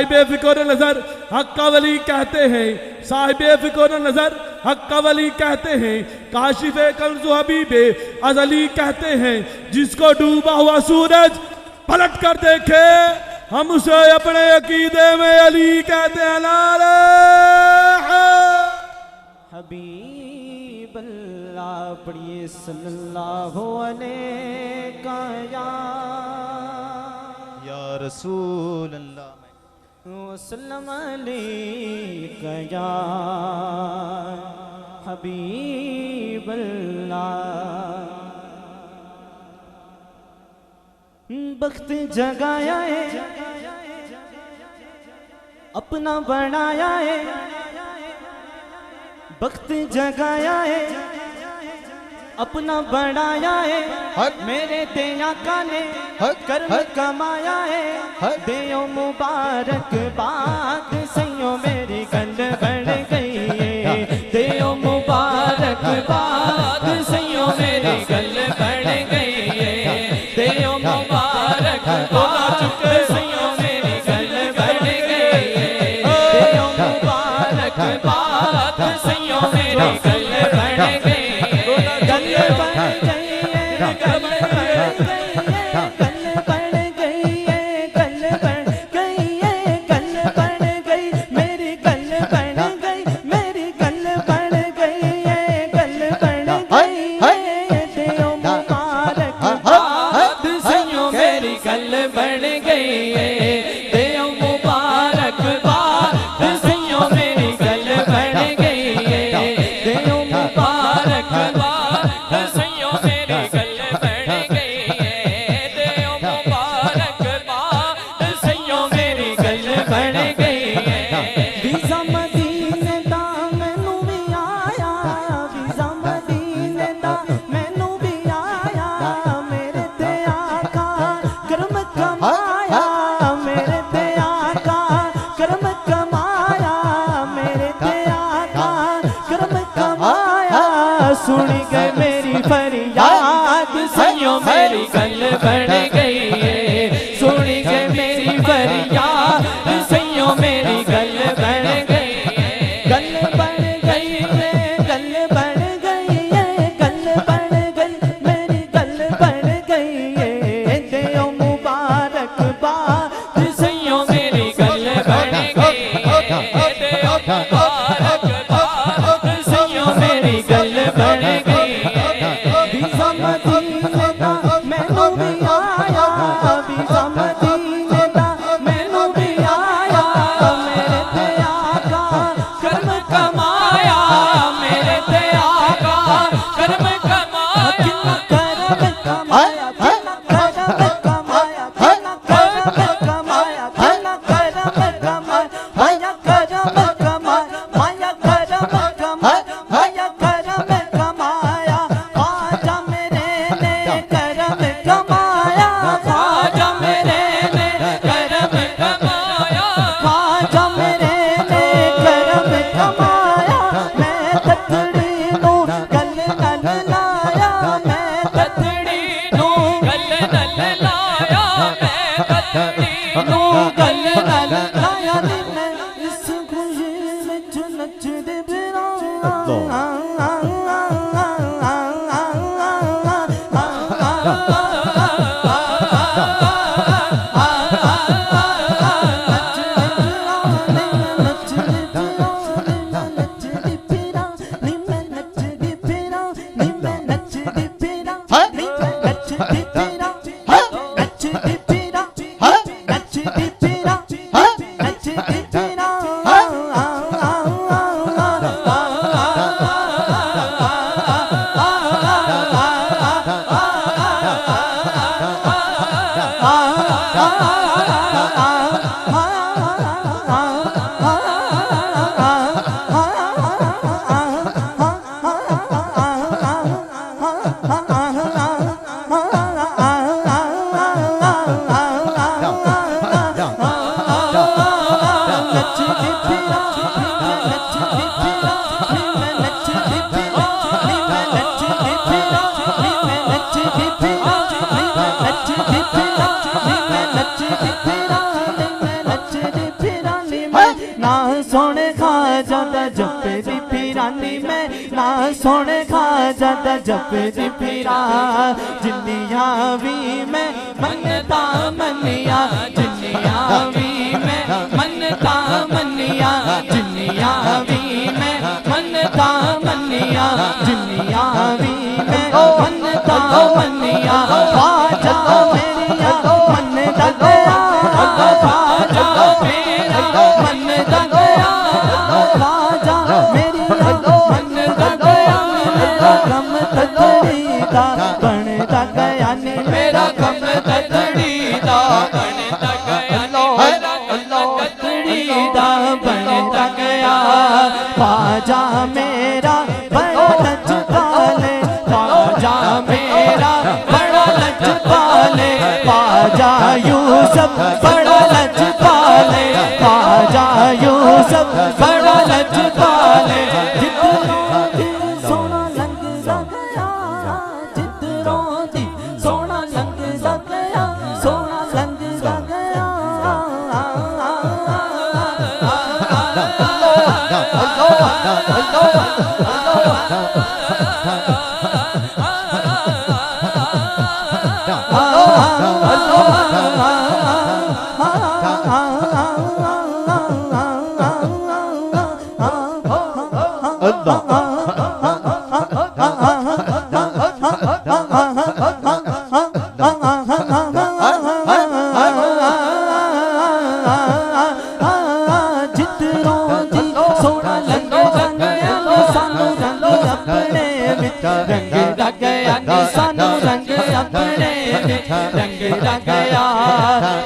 साहिबे फिक्र नजर हक्का वली कहते हैं, साहिबे फिक्र नजर हक्का वली कहते हैं, काशिफे कंज़ु हबीबे अज़ली कहते हैं। जिसको डूबा हुआ सूरज पलट कर देखे हम उसे अपने अकीदे में अली कहते हैं। नारे हबीब अल्लाह पढ़िए सल्लल्लाहु अलैहि या रसूल अल्लाह वसल्लम अलैका या हबीब अल्लाह। बख्त जगाया है अपना बनाया है, बख्त जगाया है अपना बढ़ाया है, मेरे ते आका ने कर्म कमाया है। देओ मुबारक बात सैयो मेरी गल बढ़ गई है, देओ मुबारक बात सैयो मेरी गल बढ़ गई है, देओ मुबारक बात सैयो मेरी गल बढ़ गई है, देओ मुबारक बात सैयो मेरी गल बढ़ गई। सुन गए मेरी फरियाद सैयो मेरी गल बढ़ गई है, सुन गए मेरी फरियाद सैयो मेरी गल बढ़ गई है, गल बढ़ गई है, गल बढ़ गई है, गल बढ़ गई मेरी गल बढ़ गई है। देओ मुबारक बात सैयो मेरी गल बढ़ गई है, देओ मुबारक बात सैयो मेरी गल बढ़ गई। ना सोने खाजा दा जपे दी फिरानी मैं ना सोने खाजा दा जपे दी फिरा जिन्निया भी मैं मनता मनिया जिन्निया भी मैं मनता मनिया जिन्निया भी मैं मनता मनिया जिन्निया भी मैं मनता मनिया ख्वाजा मेरिया मन दया ख्वाजा मेरा मन दया ख्वाजा मेरिया मन दया मेरा गम तकड़ी दा बनता गया नी मेरा गम तकड़ी दा बनता गया नी मेरा तकड़ी दा बनता गया ख्वाजा मेरा बड़ा लचकाले ख्वाजा मेरा बड़ा लचकाले ख्वाजा यूसुफ बड़ा लचकाले ख्वाजा यूसुफ बड़ा लचकाले जितनों दी सोना लंघदा गया जितनों दी सोना लंघदा गया सोना लंघदा गया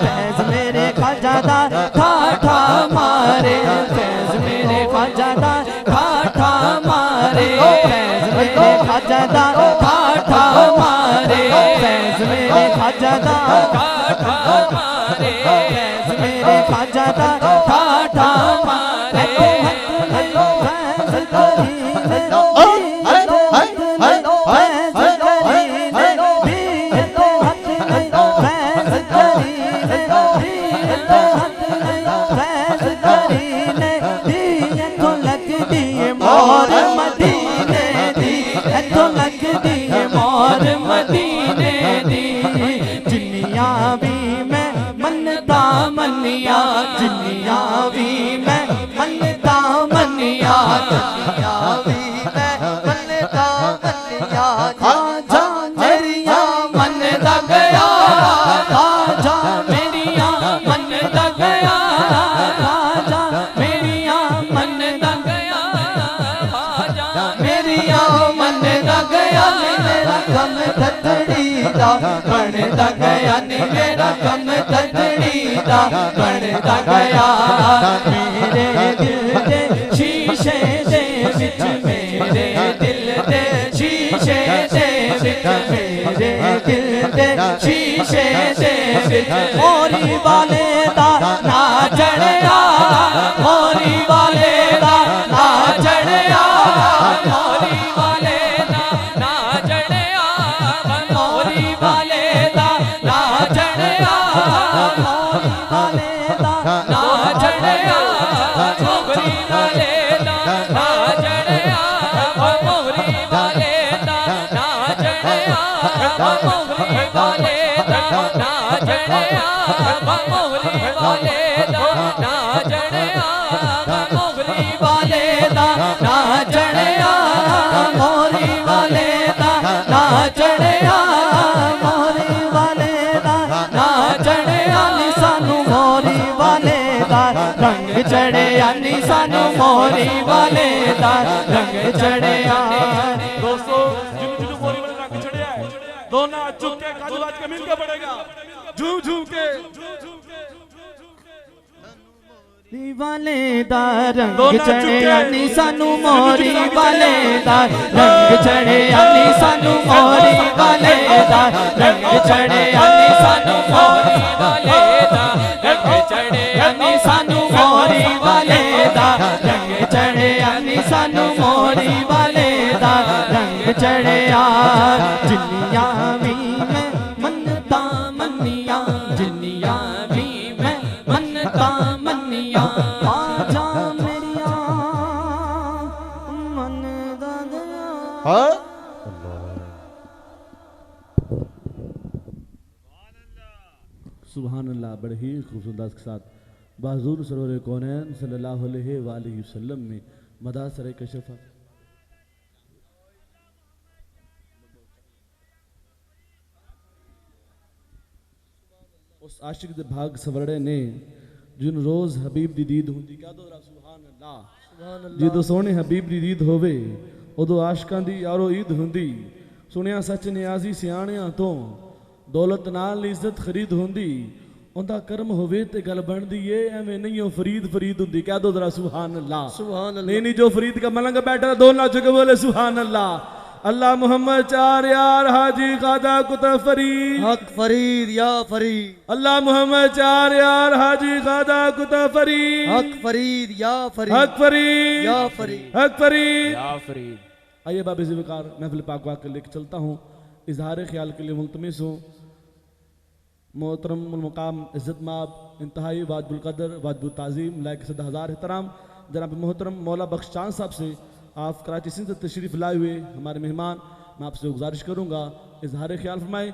फैज़ मेरे ख्वाजा ठाठा मारे फैज़ मेरे ख्वाजा ठाठा मारे फैज़ मेरे ख्वाजा ठाठा मारे फैज़ मेरे ख्वाजा ठाठा मारे फैज़ मेरे ख्वाजा ठाठा मारे मोर मदीने दी तो लगदी है मोर मदीने दी जिन्निया भी मैं मनता मनिया जिन्निया भी मैं मनता मनिया जिन्निया भी मैं मनता मनिया ख्वाजा मेरिया मन दा गया ख्वाजा मेरिया मन दा गया ख्वाजा मेरिया मन दा गया मेरिया मन दा गया मेरा गम तकड़ी दा बनता गया नी मेरा गम तकड़ी दा बनता गया मेरे दिल दे शीशे दे विच मेरे दिल दे शीशे दे विच मेरे दिल दे शीशे दे विच मोरी वाले दा ना चढ़या मोरी वाले दा ना चढ़या मोरी वाले दा ना चढ़या मोरी वाले दा ना चढ़या मोरी वाले दा ना चढ़या मोरी वाले दा ना चढ़या मोरी वाले दा ना चढ़या मोरी वाले दा ना चढ़या मोरी वाले दा ना चढ़या मोरी वाले दा ना चढ़या मोरी वाले दा ना चढ़या मोरी वाले दा ना चढ़या नी सानू मोरी वाले दा रंग चढ़या नी सानू मोरी वाले दा रंग चढ़या दोस्तों जिन्होंने मोरी वाले रंग चढ़िया है दोनों चुप के काजू बाज के मिलकर पड़ेगा झूम झूम के वाले दा रंग चढ़या नी सानू मोरी वाले दा रंग चढ़या नी सानू मोरी वाले दा रंग चढ़या नी सानू मोरी वाले दा रंग चढ़या नी सानू मोरी वाले दा रंग चढ़या नी सानू मोरी वाले दा रंग चढ़या जिन्निया भी मैं मनता मनिया जिन्निया भी मैं मनता मनिया ख्वाजा हाँ सुभान अल्लाह। बड़े ही खूबसूरत अंदाज के साथ बहादुर सरवर कौनैन सल्लल्लाहु अलैहि वसल्लम में मदा सरे कशफा। उस आशिक दे भाग सवरड़े ने जिन रोज हबीब दी दीद हुंदी क्या दो सुभान अल्लाह। जिदो सोने हबीब दी दीद होवे उदो आशिकां दी यारो ईद हुंदी। सुनिया सच नियाजी सियाणियां तो दौलत नाल इज्जत खरीद हुंदी। उनका कर्म होवे ते गल बनदी है एवें नहीं हो फरीद फरीद हुंदी क्या दो जरा सुभान अल्लाह। सुभान अल्लाह। नहीं नहीं जो फरीद का मलंग बैठा दो ना चुके बोले सुभान अल्लाह। अल्लाह मोहम्मद चार यार हाजी खादा कुता फरीद हक फरीद या फरीद। अल्लाह मोहम्मद चार यार हाजी खादा कुता फरीद हक फरीद या फरीद। हक फरीद या फरीद। हक फरीद या फरीद। आइए बाबे ज़िक्र महफिल पाक वाक़ लेके चलता हूँ। इजहार ख्याल के लिए मुल्तमिस हूँ मोहतरम मुकाम इज़्ज़त माब इंतहाई वाजिबुल क़दर वाजिबुल ताज़ीम लायक सदा हज़ार एहतराम जनाब मोहतरम मौला बख्श चांद साहब से आप कराची सिंध से तशरीफ़ लाए हुए हमारे मेहमान, मैं आपसे गुजारिश करूँगा इजहार ख्याल फरमाएँ।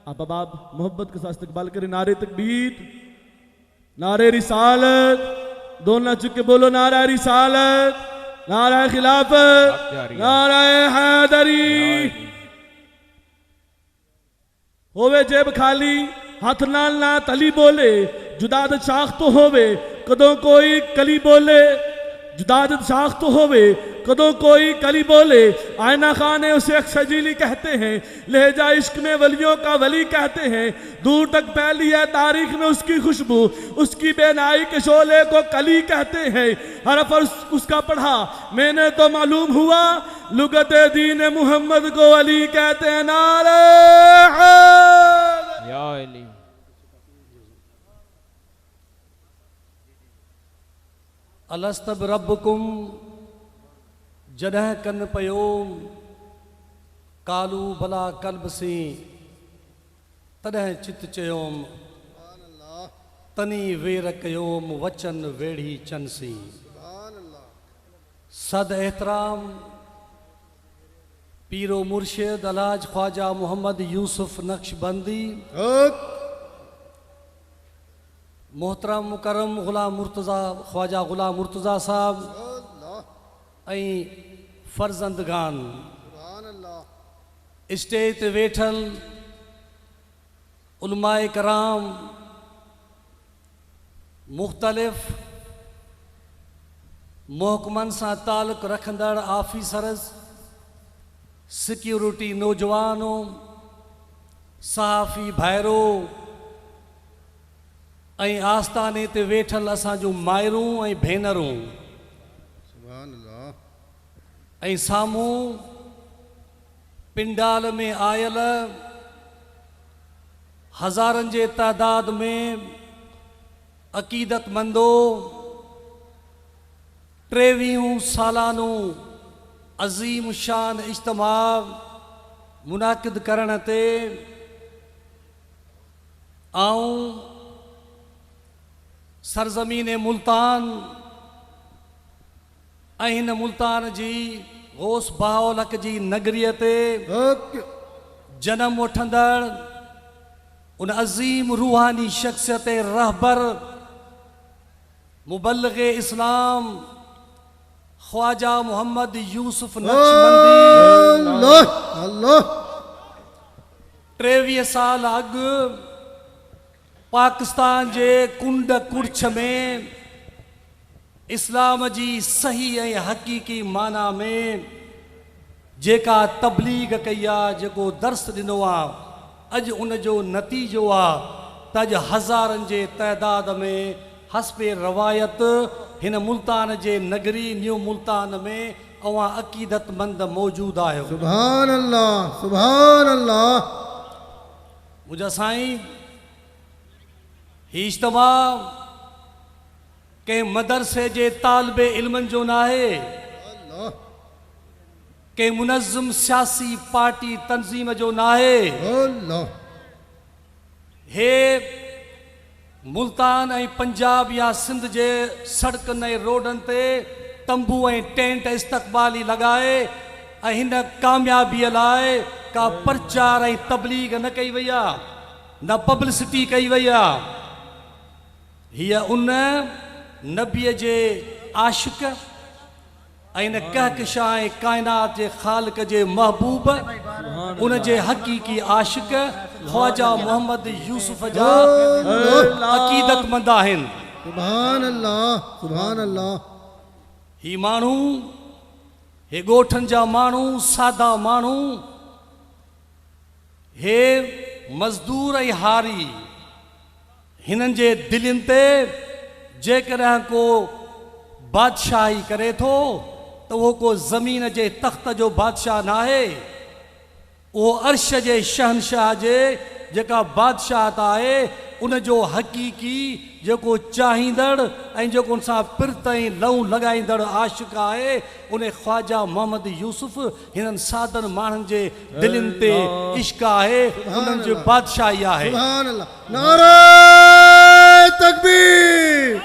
आप अबाब मोहब्बत के साथ इस्तकबाल करें। नारे तकबीर नारे रिसालत दोनों चुके बोलो नारा रिसालत नारा खिलाफत नारा हैदरी। होवे जेब खाली हाथ नाल ना तली बोले जुदाद शाख तो होवे कदों कोई कली बोले जुदाद शाख तो होवे कदों कोई कली बोले। आयना खाने उसे अक्सजीली कहते हैं लहजा इश्क में वलियों का वली कहते हैं। दूर तक फैली है तारीख में उसकी खुशबू उसकी बेनाई के शोले को कली कहते हैं। हर फर्ज उसका पढ़ा मैंने तो मालूम हुआ लुगत दीन मोहम्मद को अली कहते हैं। नारे या अली। अलस्तब रब्बकुम जॾहिं कन पयो कालू भला कल्ब सी तॾहिं चित चयोम तनी वेर कयोम वचन वेड़ी चनसी। सद एहतराम पीरो मुर्शिद अलाज ख्वाजा मोहम्मद यूसुफ नक्शबंदी मोहतरम मुकरम गुलाम मुर्तज़ा ख्वाजा गुलाम मुर्तज़ा साहब ऐं फर्जंदगान स्टेज ते वेठल उलमाए कराम मुख़्तलिफ़ महकमनि सां तालुक़ रखंदड़ ऑफिसर्स सिक्योरिटी नौजवानों सहाफ़ी भाइरो ऐं आस्थाने ते वेठल असांजूं माइरूं ऐं भेनरूं ऐं साम्हूं पिंडाल में आयल हज़ारनि जे तादाद में अक़ीदतमंदो 23 सालानो अज़ीम शान इज्तिमा मुनाक़िद करण ते आऊं सरज़मीन मुल्तान ऐं हिन मुल्तान जी गौस बहाओलक जी नगरीअ ते जन्म वठंदड़ उन अज़ीम रूहानी शख्सियत रहबर मुबल्लिग़े इस्लाम ख्वाजा मोहम्मद यूसुफ नक्शबंदी 23 साल अॻु पाकिस्तान जे कुंड कुर्छ में इस्लाम जी सही ऐं हक़ीक़ी माना में जेका तबलीग कई आहे जेको दर्स ॾिनो आहे अॼु उन जो नतीजो आहे त अॼु हज़ारनि जे तइदाद में हस्बे रवायत हिन मुल्तान जे नगरी न्यू मुल्तान में अवां अक़ीदतमंद मौजूदु आहियो। सुभान अल्लाह सुभान अल्लाह। मुंहिंजा साईं ही इज्तिमा कंहिं मदरसे जे तालिबे इल्मनि जो न आहे कंहिं मुनज़्ज़म सियासी पार्टी तंज़ीम जो न आहे। हे मुल्तान ऐं पंजाब या सिंध जे सड़कनि ऐं रोडनि ते तंबू ऐं टेंट इस्तक़बाली लॻाए ऐं हिन कामयाबीअ लाइ का प्रचार ऐं तबलीग न कई वई आहे, न पब्लिसिटी कई वई आहे। हीअ उन नबीअ जे आशिक़ ऐं न कहकशां ऐं काइनात जे ख़ालिक़ जे महबूब उन जे हक़ीक़ी आशिक़ ख्वाजा मोहम्मद यूसुफ जा अक़ीदतमंद आहिनि। सुभान अल्लाह, सुभान अल्लाह। ही माण्हू, हे ॻोठनि जा माण्हू, सादा माण्हू, हे मज़दूर ऐं हारी, हिननि जे दिलनि ते जेकॾहिं को बादशाही करे थो त उहो को ज़मीन जे तख़्त जो बादशाह न आहे, उहो अर्श जे शहनशाह जे जेका बादशाहत आहे उन जो हक़ीक़ी जेको चाहींदड़ ऐं जेको उन सां पिरत ऐं लहू लॻाईंदड़ आशिक़ आहे उन ख्वाजा मोहम्मद यूसुफ हिननि सादनि माण्हुनि जे दिलनि ते इश्क आहे, उन्हनि जो बादशाही आहे। सुभान अल्लाह। नारा तकबीर,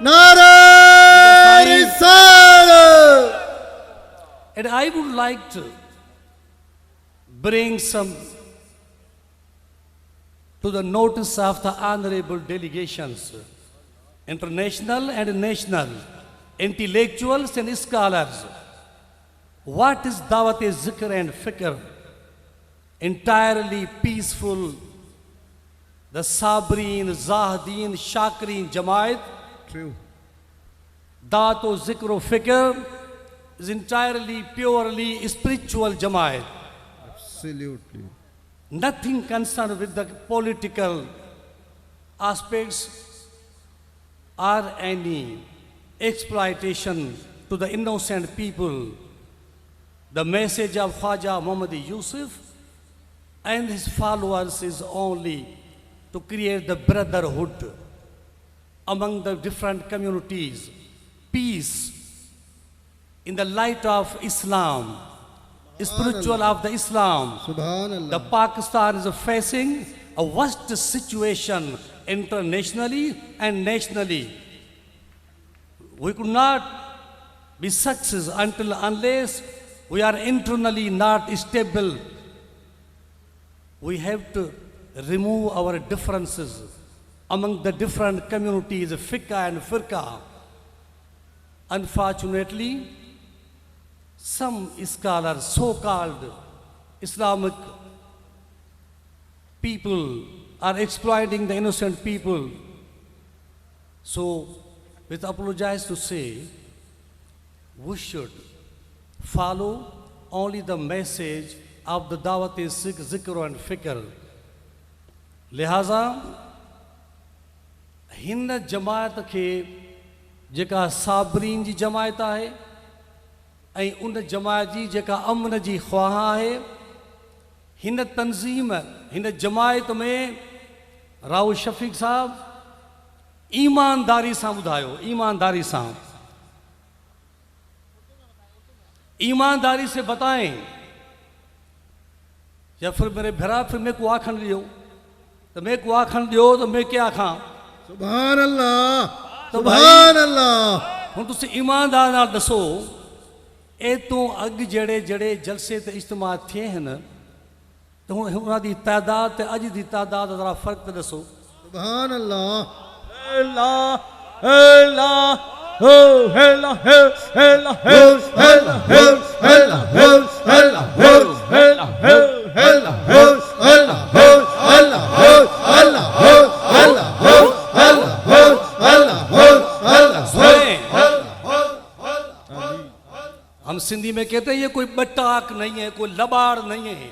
नारा रिसालत। And I would like to bring some to the notice of the honorable delegations, international and national, intellectuals and scholars. What is Dawat-e-Zikr and Fikr? Entirely peaceful. The Sabreen, Zahideen, Shakirin Jamaat. True. Dawat-o-Zikr o Fikr is entirely, purely spiritual Jamaat. Absolutely. Nothing concerned with the political aspects or any exploitation to the innocent people. The message of Khwaja Muhammad Yusuf and his followers is only to create the brotherhood among the different communities, peace in the light of Islam, spiritual of the Islam. Subhanallah. The Pakistan is facing a worst situation internationally and nationally. We could not be success unless we are internally not stable. We have to remove our differences among the different communities, fiqh and firqa. Unfortunately, some scholars, so-called Islamic people, are exploiting the innocent people. So, with apologize to say, we should follow only the message of the Dawat-e-Zikr and Fikr. लिहाजा हिन जमायत खे जेका साबरीन जी जमायत आहे ऐं उन जमायत जी जेका अमन जी ख्वाह आहे, हिन तंज़ीम, हिन जमायत में राव शफ़ीक़ साहब ईमानदारी सां ॿुधायो, ईमानदारी सां, ईमानदारी से बताएं, या फिर मेरे भरा फिर मैं को आखन लियो तो मैं को आखन दियो तो मैं क्या खां। सुभान अल्लाह, सुभान अल्लाह। हुण तुसीं ईमानदार नाल दसो ए तो अग जड़े जड़े जलसे ते इज्तिमा थिए हैं तो हुण उन्हां दी तादाद ते अज दी तादाद ज़रा फ़र्क ते दसो। सुभान अल्लाह। अल्लाह अल्लाह हो अल्लाह हो अल्लाह हो अल्लाह हो अल्लाह हो अल्लाह हो अल्लाह हो अल्लाह हो अल्लाह हो अल्लाह हो अल्लाह हो अल्लाह हो अल्लाह हो अल्लाह हो अल्लाह। हम सिंधी में कहते हैं ये कोई बटाक नहीं है, कोई लबाड़ नहीं है,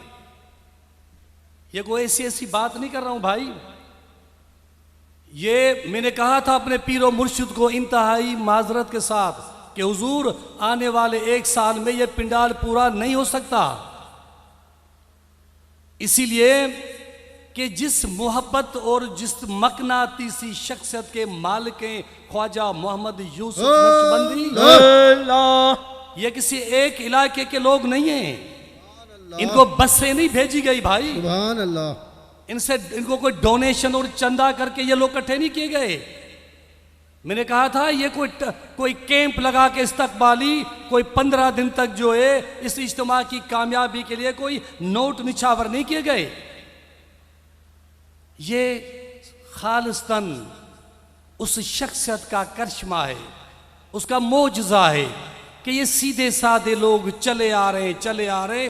ये कोई ऐसी ऐसी बात नहीं कर रहा हूं भाई। ये मैंने कहा था अपने पीरो मुर्शिद को इंतहाई माजरत के साथ कि हुजूर आने वाले 1 साल में ये पिंडाल पूरा नहीं हो सकता, इसीलिए कि जिस मोहब्बत और जिस मकनातीसी शख्सियत के मालिक हैं ख्वाजा मोहम्मद यूसुफ नक्शबंदी, ये किसी एक इलाके के लोग नहीं हैं, इनको बस से नहीं भेजी गई भाई, सुभान अल्लाह। इनसे इनको कोई डोनेशन और चंदा करके ये लोग इकट्ठे नहीं किए गए। मैंने कहा था ये कोई कैंप लगा के इस्तकबाली कोई 15 दिन तक जो है इस इज्तिमा की कामयाबी के लिए कोई नोट निछावर नहीं किए गए। ये खालिस्तन उस शख्सियत का करिश्मा है, उसका मोजज़ा है कि ये सीधे साधे लोग चले आ रहे